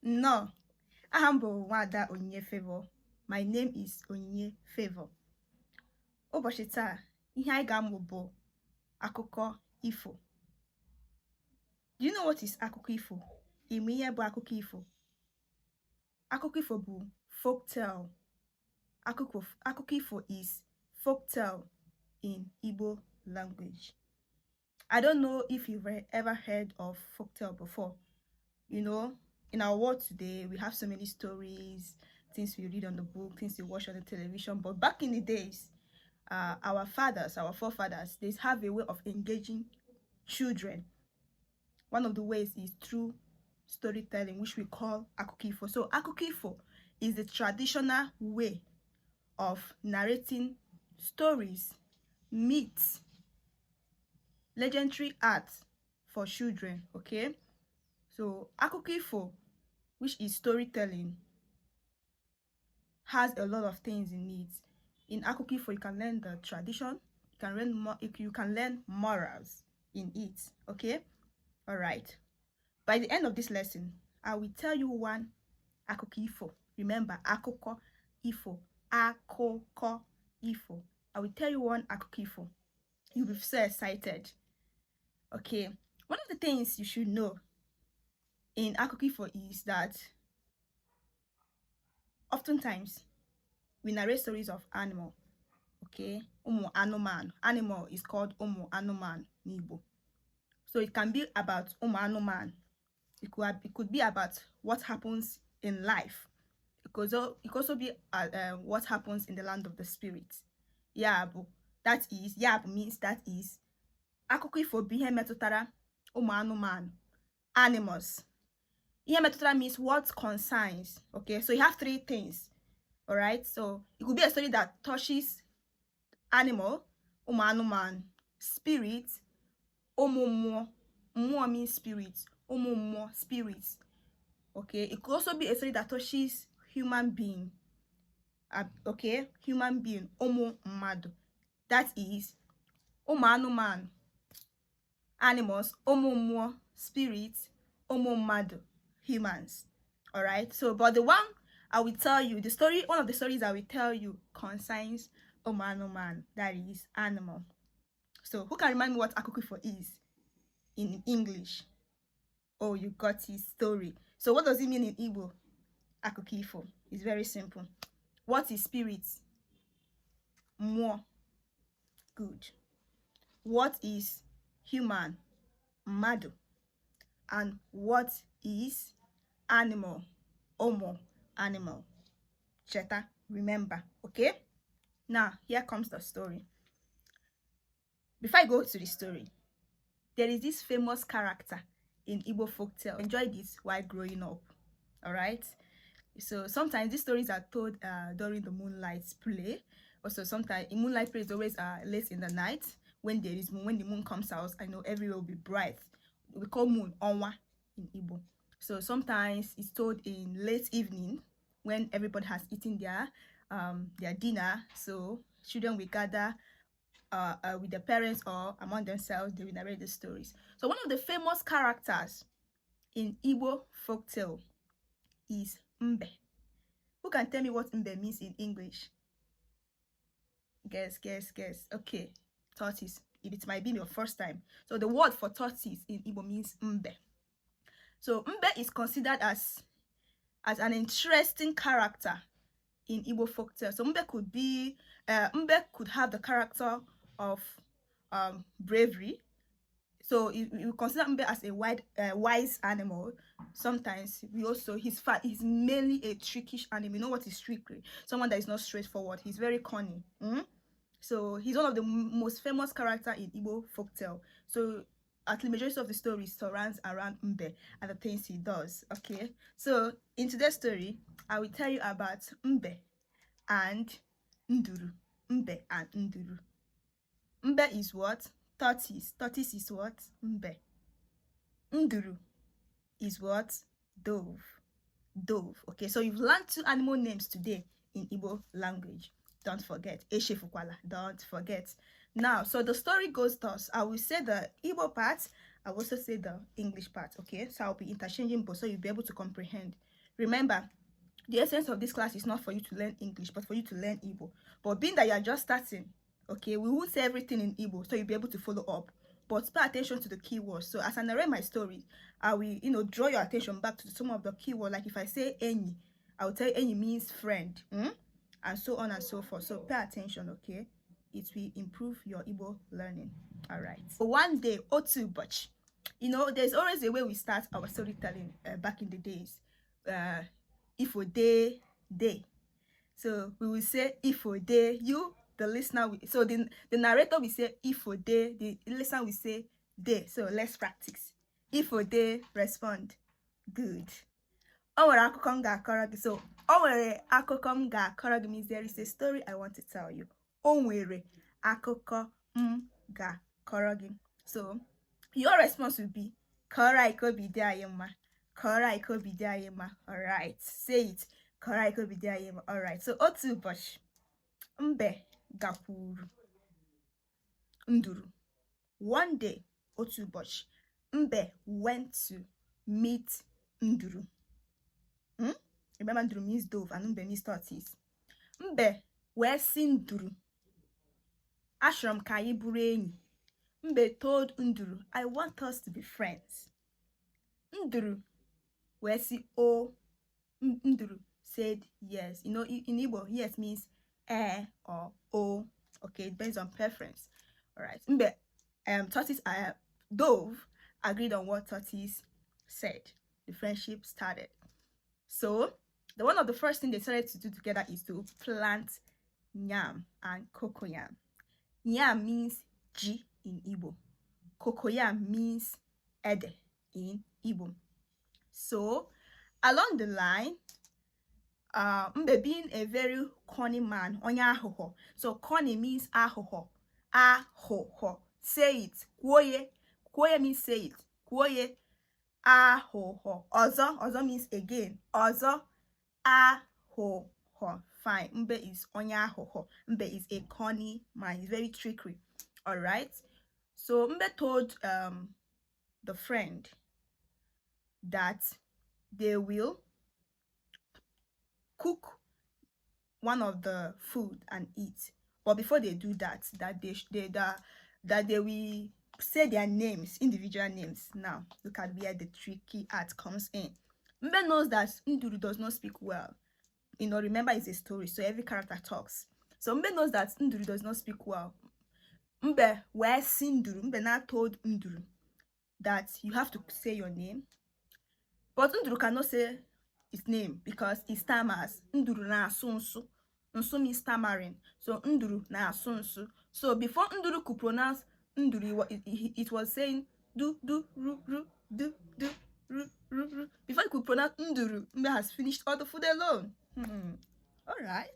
No, Ahambo Wada Onye Favor. My name is Onye Favor. Ụbọchị taa, ihe anyị ga-amụ bụ akụkọ ifo. Do you know what is akụkọ ifo? Ịma ihe bụ akụkọ ifo? Akụkọ ifo bụ folktale. Akụkọ ifo is folktale in Igbo language. I don't know if you've ever heard of folktale before. You know, in our world today, we have so many stories, things we read on the book, things we watch on the television. But back in the days, our forefathers, they have a way of engaging children. One of the ways is through storytelling, which we call akụkọ ifo. So akụkọ ifo is the traditional way of narrating stories, myths, legendary art for children. Okay, so akụkọ ifo, which is storytelling, has a lot of things in it. In akụkọ ifo, you can learn the tradition, you can learn morals in it. Okay, all right. By the end of this lesson, I will tell you one akụkọ ifo. Remember, akụkọ ifo, akụkọ ifo. I will tell you one akụkọ ifo. You'll be so excited. Okay, one of the things you should know in akụkọ ifo is that oftentimes we narrate stories of animal. Okay, ụmụ anụmanụ. Animal is called ụmụ anụmanụ in Igbo. So it can be about ụmụ anụmanụ. It could be about what happens in life. It could also be what happens in the land of the spirit. Yabu, that is, yabu means that is. Akụkọ ifo bụ ihe metụtara ụmụ anụmanụ, animals. Ihe metụtara means what concerns. Okay, so you have three things. All right, so it could be a story that touches animal, ụmụ anụmanụ, spirit, ụmụ mmụọ. Mmụọ means spirit. Ụmụ mmụọ, spirits. Okay, it could also be a story that touches human being. Okay, human being, ụmụ mmadụ. That is, ụmụ anụmanụ, animals, ụmụ mmụọ, spirits, ụmụ mmadụ, humans. All right, so but the one I will tell you, one of the stories I will tell you concerns ụmụ anụmanụ, that is animal. So who can remind me what akụkọ ifo is in English? Oh, you got his story. So what does it mean in Igbo? Akụkọ ifo is very simple. What is spirit? Mmụọ. Good. What is human? Mmadụ. And what is animal? Omo, animal. Cheta, remember. Okay? Now, here comes the story. Before I go to the story, there is this famous character in Igbo folktale. Enjoy this while growing up. All right? So sometimes these stories are told during the moonlight play. Also, sometimes in moonlight play is always late in the night when there is moon. When the moon comes out, I know everywhere will be bright. We call moon onwa in Igbo. So sometimes it's told in late evening when everybody has eaten their dinner. So children will gather with their parents or among themselves. They will narrate the stories. So one of the famous characters in Igbo folktale is Mbe. Who can tell me what Mbe means in English? Guess. Okay, tortoise. If it might be your first time. So the word for tortoise in Igbo means Mbe. So Mbe is considered as an interesting character in Igbo folktale. So Mbe could have the character of bravery. So you consider Mbe as a wise animal. Sometimes he's mainly a trickish animal. You know what is trickery? Someone that is not straightforward. He's very cunning. So he's one of the most famous characters in Igbo folktale. So at the majority of the story surrounds around Mbe and the things he does. Okay, so in today's story, I will tell you about Mbe and Nduru. Mbe and Nduru. Mbe is what? Tortoise. Tortoise is what? Mbe. Nduru is what? Dove. Dove. Okay, so you've learned 2 animal names today in Igbo language. Don't forget. Eshefukwala. Don't forget. Now, so the story goes thus. I will say the Igbo part I'll also say the English part, okay? So I'll be interchanging both so you'll be able to comprehend. Remember, the essence of this class is not for you to learn English, but for you to learn Igbo. But being that you are just starting, okay, we won't say everything in Igbo, so you'll be able to follow up. But pay attention to the keywords. So as I narrate my story, I will, draw your attention back to some of the keywords. Like if I say Enyi, I will tell you Enyi means friend, and so on and so forth. So pay attention, okay? It will improve your Igbo learning. All right. So one day, otu ubochi. There's always a way we start our storytelling back in the days. Ifo day. So we will say Ifo day. You, the listener, so the narrator will say Ifo day. The listener will say day. So let's practice. Ifo day, respond. Good. Onwere akụkọ m ga-akọrọ gị. So onwere akụkọ m ga-akọrọ gị means there is a story I want to tell you. Onwere akụkọ m ga-akọrọ gị. So your response will be kọrọ iko bido anyị mma. Kọrọ iko bido anyị mma. All right, say it. Kọrọ iko bido anyị mma. All right. So otu ụbọchị Mbe gakwuru Nduru. One day, otu ụbọchị Mbe went to meet Nduru. Remember, Nduru means dove and Mbe means tortoise. Mbe wee sị Nduru, achọrọ m ka anyị bụrụ enyi. Mbe told Nduru, I want us to be friends. Nduru wee sị, oh. Nduru said yes. In Igbo, yes means or oh. Okay, it depends on preference. All right. Mbe, tortoise, dove agreed on what tortoise said. The friendship started. So one of the first things they started to do together is to plant yam and cocoyam. Yam means G in Igbo. Cocoyam means ede in Igbo. So along the line, Mbe being a very cunning man, onya ahuho. So cunning means ahuho. Ahuho. Say it. Kwoye. Kwoye means say it. Kwoye. Ahuho. Ozo means again. Ozo. Ahuho. Fine. Mbe is onya ahuho. Mbe is a cunning man. He's very trickery. Alright. So Mbe told the friend that they will cook one of the food and eat, but before they do that, that they will say their names, individual names. Now look at where the tricky art comes in. Mbe knows that Nduru does not speak well. Remember, it's a story, so every character talks. So Mbe knows that Nduru does not speak well. Mbe where Nduru, Mbe now told Nduru that you have to say your name, but Nduru cannot say his name because he stammers. Nduru na asunsu. Nsu means stammering. So Nduru na asunsu. So before Nduru could pronounce Nduru, it was saying do ru ru do ru ru ru. Before he could pronounce Nduru, Mbe has finished all the food alone. Alright.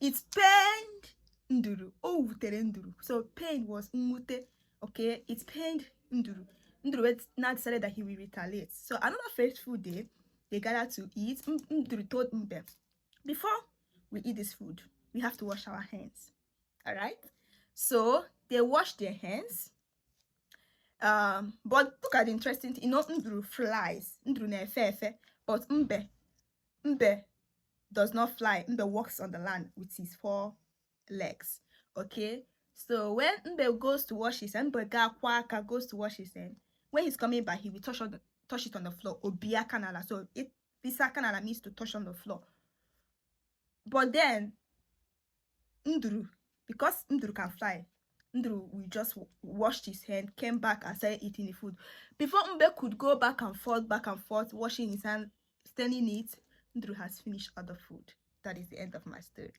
It pained Nduru. Oh, Nduru. So pain was mute. Okay, it pained Nduru. Nduru now decided that he will retaliate. So another fateful day, they gathered to eat. Nduru told Mbe, before we eat this food, we have to wash our hands. All right. So they washed their hands. But look at the interesting thing. Nduru flies. Nduru nefefe. But Mbe does not fly. Mbe walks on the land with his 4 legs. Okay. So when Mbe goes to wash his hand, Mbe goes to wash his hand. When he's coming back, he will touch it on the floor. Obia kanala. So Bisa kanala means to touch on the floor. But then Nduru, because Nduru can fly, Nduru will just washed his hand, came back and started eating the food. Before Mbe could go back and forth, washing his hand, standing it, Nduru has finished all the food. That is the end of my story.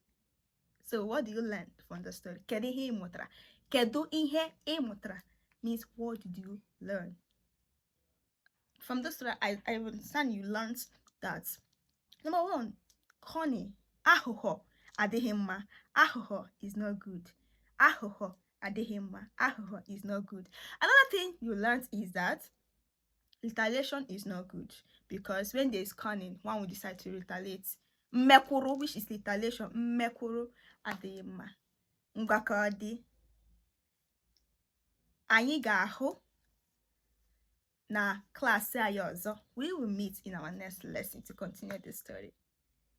So what do you learn from the story? Kedu ihe ịmụtara? Kedu ihe ịmụtara means what did you learn? From this story, I understand you learned that number 1, cunning, ahuho, adịghị mma. Ahuho is not good. Ahuho, adịghị mma. Ahuho is not good. Another thing you learned is that retaliation is not good, because when there is cunning, one will decide to retaliate. Mmekwuru, which is retaliation. Mmekwuru adịghị mma. Ngwakọdị. Anyị ga-ahụ na class ayozo. We will meet in our next lesson to continue the story.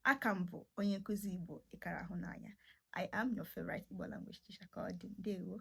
Akambo onye nkuzi Igbo Ikarahunanya. I am your favorite Igbo language teacher called Nduru.